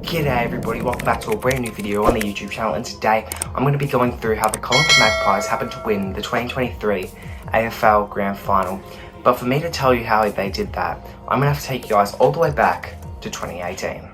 G'day everybody, welcome back to a brand new video on the YouTube channel, and today I'm going to be going through how the Collingwood Magpies happened to win the 2023 AFL Grand Final. But for me to tell you how they did that, I'm going to have to take you guys all the way back to 2018.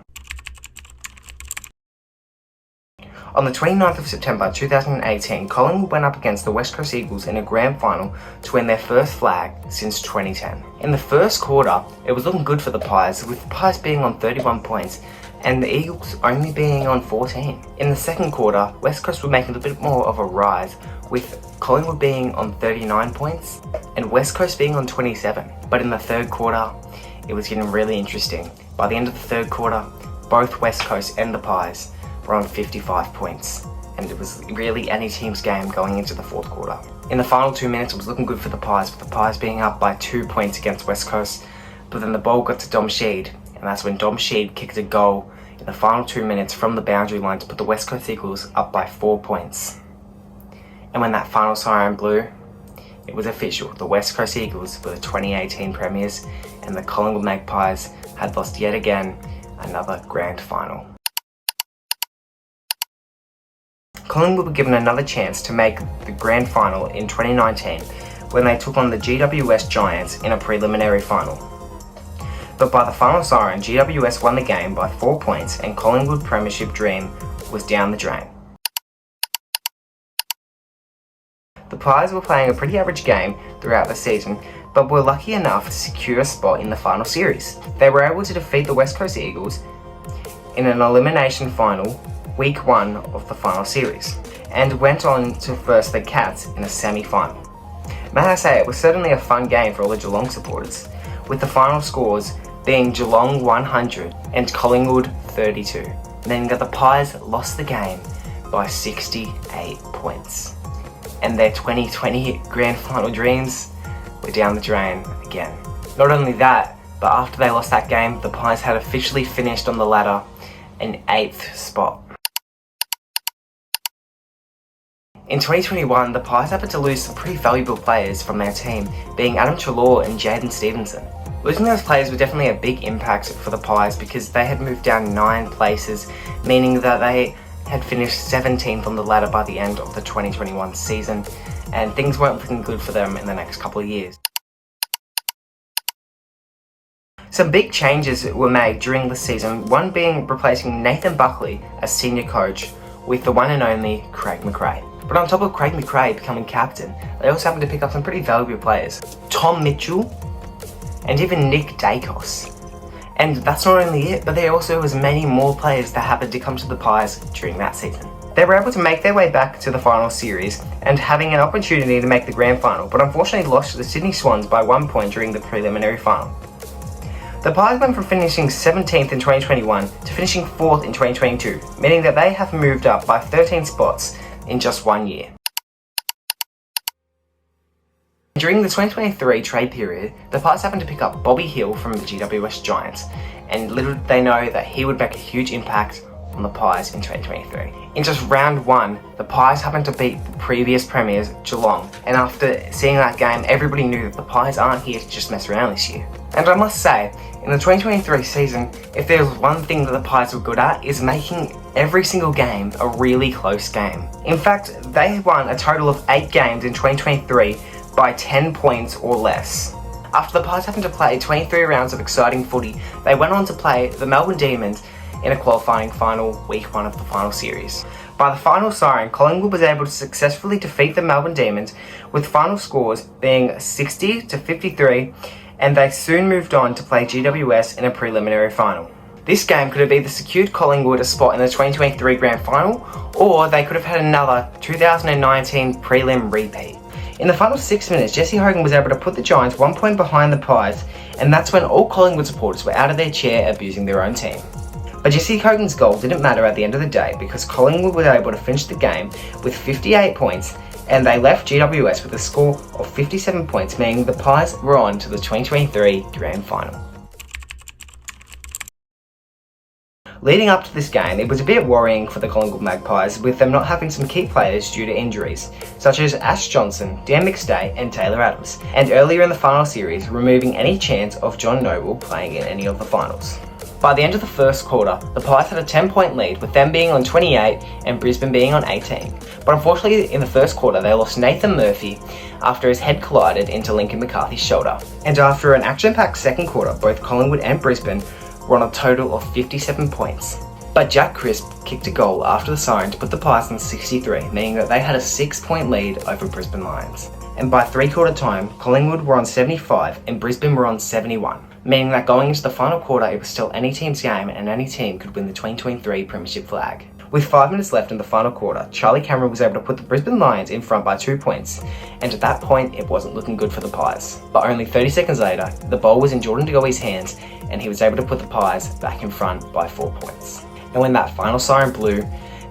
On the 29th of September 2018, Collingwood went up against the West Coast Eagles in a grand final to win their first flag since 2010. In the first quarter, it was looking good for the Pies, with the Pies being on 31 points and the Eagles only being on 14. In the second quarter, West Coast were making a bit more of a rise, with Collingwood being on 39 points and West Coast being on 27. But in the third quarter, it was getting really interesting. By the end of the third quarter, both West Coast and the Pies were on 55 points, and it was really any team's game going into the fourth quarter. In the final 2 minutes, it was looking good for the Pies, with the Pies being up by 2 points against West Coast, but then the ball got to Dom Sheed, and that's when Dom Sheed kicked a goal in the final 2 minutes from the boundary line to put the West Coast Eagles up by 4 points. And when that final siren blew, it was official. The West Coast Eagles were the 2018 premiers, and the Collingwood Magpies had lost yet again another grand final. Collingwood were given another chance to make the grand final in 2019 when they took on the GWS Giants in a preliminary final. But by the final siren, GWS won the game by 4 points, and Collingwood premiership dream was down the drain. The Pies were playing a pretty average game throughout the season, but were lucky enough to secure a spot in the final series. They were able to defeat the West Coast Eagles in an elimination final week 1 of the final series, and went on to face the Cats in a semi-final. May I say, it was certainly a fun game for all the Geelong supporters, with the final scores being Geelong 100 and Collingwood 32, meaning that the Pies lost the game by 68 points. And their 2020 grand final dreams were down the drain again. Not only that, but after they lost that game, the Pies had officially finished on the ladder in 8th spot. In 2021, the Pies happened to lose some pretty valuable players from their team, being Adam Treloar and Jaden Stevenson. Losing those players was definitely a big impact for the Pies because they had moved down 9 places, meaning that they had finished 17th on the ladder by the end of the 2021 season, and things weren't looking good for them in the next couple of years. Some big changes were made during the season, one being replacing Nathan Buckley as senior coach with the one and only Craig McRae. But on top of Craig McRae becoming captain, they also happened to pick up some pretty valuable players. Tom Mitchell, and even Nick Dacos. And that's not only it, but there also was many more players that happened to come to the Pies during that season. They were able to make their way back to the final series and having an opportunity to make the grand final, but unfortunately lost to the Sydney Swans by 1 point during the preliminary final. The Pies went from finishing 17th in 2021 to finishing 4th in 2022, meaning that they have moved up by 13 spots in just 1 year. During the 2023 trade period, the Pies happened to pick up Bobby Hill from the GWS Giants, and little did they know that he would make a huge impact on the Pies in 2023. In just round 1, the Pies happened to beat the previous premiers, Geelong, and after seeing that game, everybody knew that the Pies aren't here to just mess around this year. And I must say, in the 2023 season, if there's one thing that the Pies were good at, is making every single game a really close game. In fact, they won a total of 8 games in 2023 by 10 points or less. After the Pies happened to play 23 rounds of exciting footy, they went on to play the Melbourne Demons in a qualifying final week 1 of the final series. By the final siren, Collingwood was able to successfully defeat the Melbourne Demons, with final scores being 60 to 53, and they soon moved on to play GWS in a preliminary final. This game could have either secured Collingwood a spot in the 2023 grand final, or they could have had another 2019 prelim repeat. In the final 6 minutes, Jesse Hogan was able to put the Giants 1 point behind the Pies, and that's when all Collingwood supporters were out of their chair abusing their own team. But Jesse Hogan's goal didn't matter at the end of the day because Collingwood was able to finish the game with 58 points, and they left GWS with a score of 57 points, meaning the Pies were on to the 2023 grand final. Leading up to this game, it was a bit worrying for the Collingwood Magpies, with them not having some key players due to injuries, such as Ash Johnson, Dan McStay and Taylor Adams, and earlier in the final series removing any chance of John Noble playing in any of the finals. By the end of the first quarter, the Pies had a 10-point lead, with them being on 28 and Brisbane being on 18. But unfortunately, in the first quarter, they lost Nathan Murphy after his head collided into Lincoln McCarthy's shoulder. And after an action-packed second quarter, both Collingwood and Brisbane were on a total of 57 points. But Jack Crisp kicked a goal after the siren to put the Pies on 63, meaning that they had a 6-point lead over Brisbane Lions. And by three-quarter time, Collingwood were on 75 and Brisbane were on 71, meaning that going into the final quarter, it was still any team's game and any team could win the 2023 Premiership flag. With 5 minutes left in the final quarter, Charlie Cameron was able to put the Brisbane Lions in front by 2 points, and at that point, it wasn't looking good for the Pies. But only 30 seconds later, the ball was in Jordan De Goey's hands, and he was able to put the Pies back in front by 4 points. And when that final siren blew,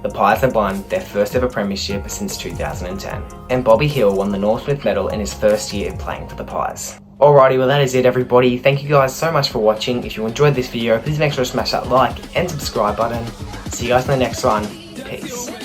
the Pies had won their first ever premiership since 2010. And Bobby Hill won the Northmouth medal in his first year playing for the Pies. Alrighty, well that is it everybody. Thank you guys so much for watching. If you enjoyed this video, please make sure to smash that like and subscribe button. See you guys in the next one. Peace.